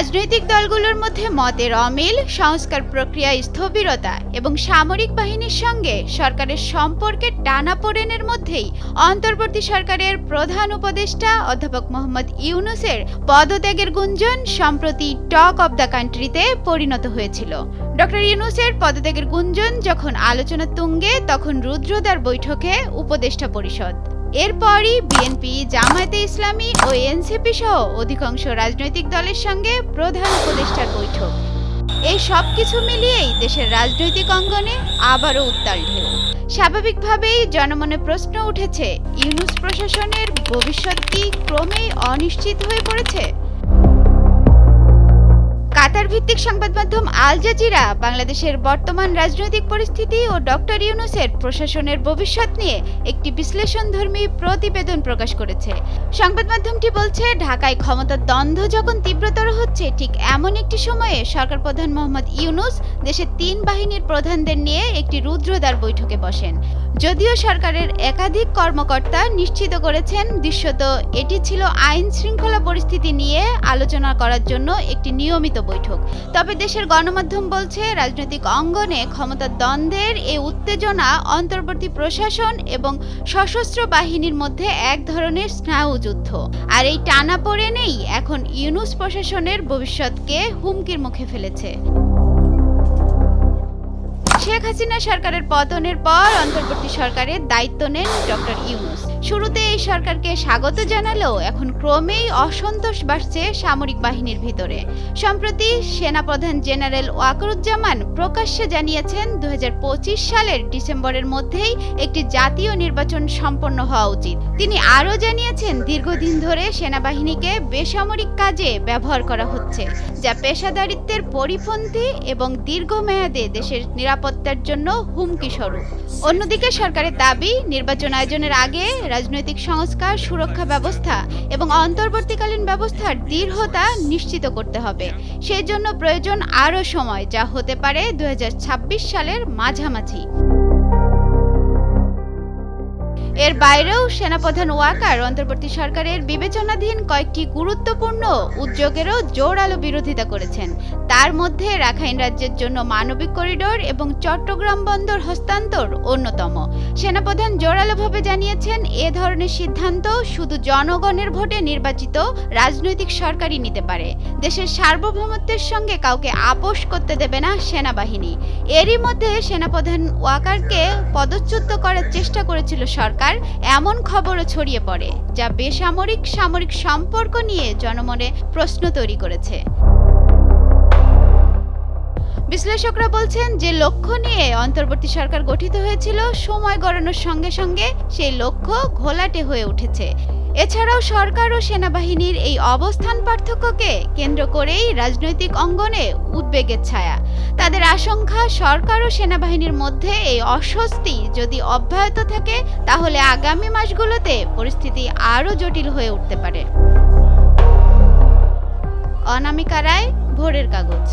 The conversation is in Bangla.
রাজনৈতিক দলগুলোর মধ্যে মতের অমিল, সংস্কার প্রক্রিয়ায় স্থবিরতা এবং সামরিক বাহিনীর সঙ্গে সরকারের সম্পর্কের টানাপোড়েনের মধ্যেই অন্তর্বর্তী সরকারের প্রধান উপদেষ্টা অধ্যাপক মোহাম্মদ ইউনূসের পদত্যাগের গুঞ্জন সম্প্রতি টক অব দ্য কান্ট্রিতে পরিণত হয়েছিল। ডক্টর ইউনূসের পদত্যাগের গুঞ্জন যখন আলোচনা তুঙ্গে, তখন রুদ্রদ্বার বৈঠকে উপদেষ্টা পরিষদ। এরপরই বিএনপি, জামায়াতে ইসলামী ও এনসিপি সহ অধিকাংশ রাজনৈতিক দলের সঙ্গে প্রধান উপদেষ্টার বৈঠক। এই সব কিছু মিলিয়েই দেশের রাজনৈতিক অঙ্গনে আবারও উত্তাল ঢেউ। স্বাভাবিকভাবেই জনমনে প্রশ্ন উঠেছে, ইউনূস প্রশাসনের ভবিষ্যৎ কি ক্রমেই অনিশ্চিত হয়ে পড়েছে? কাতার ভিত্তিক সংবাদ মাধ্যম আল জাজিরা বাংলাদেশের বর্তমান রাজনৈতিক পরিস্থিতি ও ডক্টর ইউনূসের প্রশাসনের ভবিষ্যৎ নিয়ে একটি বিশ্লেষণধর্মী প্রতিবেদন প্রকাশ করেছে। সংবাদ মাধ্যমটি বলছে, ঢাকায় ক্ষমতার দ্বন্দ্ব যখন তীব্রতর হচ্ছে, ঠিক এমন একটি সময়ে সরকার প্রধান মোহাম্মদ ইউনূস দেশের ৩ বাহিনীর প্রধানদের নিয়ে একটি রুদ্রদ্বার বৈঠকে বসেন। যদিও সরকারের একাধিক কর্মকর্তা নিশ্চিত করেছেন দৃশ্যত এটি ছিল আইন শৃঙ্খলা পরিস্থিতি নিয়ে আলোচনা করার জন্য একটি নিয়মিত বৈঠক। তবে দেশের গণমাধ্যম বলছে, রাজনৈতিক অঙ্গনে ক্ষমতার দ্বন্দ্বের এই উত্তেজনা অন্তর্বর্তী প্রশাসন এবং সশস্ত্র বাহিনীর মধ্যে এক ধরনের স্নায়ুযুদ্ধ। আর এই টানাপোড়েনেই এখন ইউনূস প্রশাসনের ভবিষ্যৎকে হুমকির মুখে ফেলেছে। শেখ হাসিনা সরকারের পতনের পর অন্তর্বর্তী সরকারের দায়িত্ব নেন ডক্টর ইউনূস। শুরুতে এই সরকারকে স্বাগত জানালেও এখন ক্রমেই অসন্তোষ বাড়ছে সামরিক বাহিনীর ভিতরে। সম্প্রতি সেনাপ্রধান জেনারেল ওয়াকারুজ্জামান প্রকাশ্যে জানিয়েছেন ২০২৫ সালের ডিসেম্বরের মধ্যেই একটি জাতীয় নির্বাচন সম্পন্ন হওয়া উচিত। তিনি আরও জানিয়েছেন, দীর্ঘদিন ধরে সেনাবাহিনীকে বেসামরিক কাজে ব্যবহার করা হচ্ছে, যা পেশাদারিত্বের পরিপন্থী এবং দীর্ঘমেয়াদে দেশের নিরাপত্তার জন্য হুমকি স্বরূপ। অন্যদিকে সরকারের দাবি, নির্বাচন আয়োজনের আগে রাজনৈতিক সংস্কার, সুরক্ষা ব্যবস্থা এবং অন্তর্বর্তীকালীন ব্যবস্থার দৃঢ়তা নিশ্চিত করতে হবে। সেই জন্য প্রয়োজন আরও সময়, যা হতে পারে ২০২৬ সালের মাঝামাঝি। এর বাইরেও সেনাপ্রধান ওয়াকার অন্তর্বর্তী সরকারের বিবেচনাধীন কয়েকটি গুরুত্বপূর্ণ উদ্যোগেরও জোরালো বিরোধিতা করেছেন। তার মধ্যে রাখাইন রাজ্যের জন্য মানবিক করিডোর এবং চট্টগ্রাম বন্দর হস্তান্তর অন্যতম। সেনাপ্রধান জোরালোভাবে জানিয়েছেন, এ ধরনের সিদ্ধান্ত শুধু জনগণের ভোটে নির্বাচিত রাজনৈতিক সরকারই নিতে পারে। দেশের সার্বভৌমত্বের সঙ্গে কাউকে আপোষ করতে দেবে না সেনাবাহিনী। এরই মধ্যে সেনাপ্রধান ওয়াকারকে পদচ্যুত করার চেষ্টা করেছিল সরকার, এমন খবরও ছড়িয়ে পড়ে, যা বেসামরিক সামরিক সম্পর্ক নিয়ে জনমনে প্রশ্ন তৈরি করেছে। বিশ্লেষকরা বলছেন, যে লক্ষ্য নিয়ে অন্তর্বর্তী সরকার গঠিত হয়েছিল, সময় গড়ানোর সঙ্গে সঙ্গে সেই লক্ষ্য ঘোলাটে হয়ে উঠেছে। এছাড়াও সরকার ও সেনাবাহিনীর এই অবস্থান পার্থক্যকে কেন্দ্র করেই রাজনৈতিক অঙ্গনে উদ্বেগের ছায়া। তাদের আশঙ্কা, সরকার ও সেনাবাহিনীর মধ্যে এই অস্বস্তি যদি অব্যাহত থাকে, তাহলে আগামী মাসগুলোতে পরিস্থিতি আরও জটিল হয়ে উঠতে পারে। অনামিকা রায়, ভোরের কাগজ।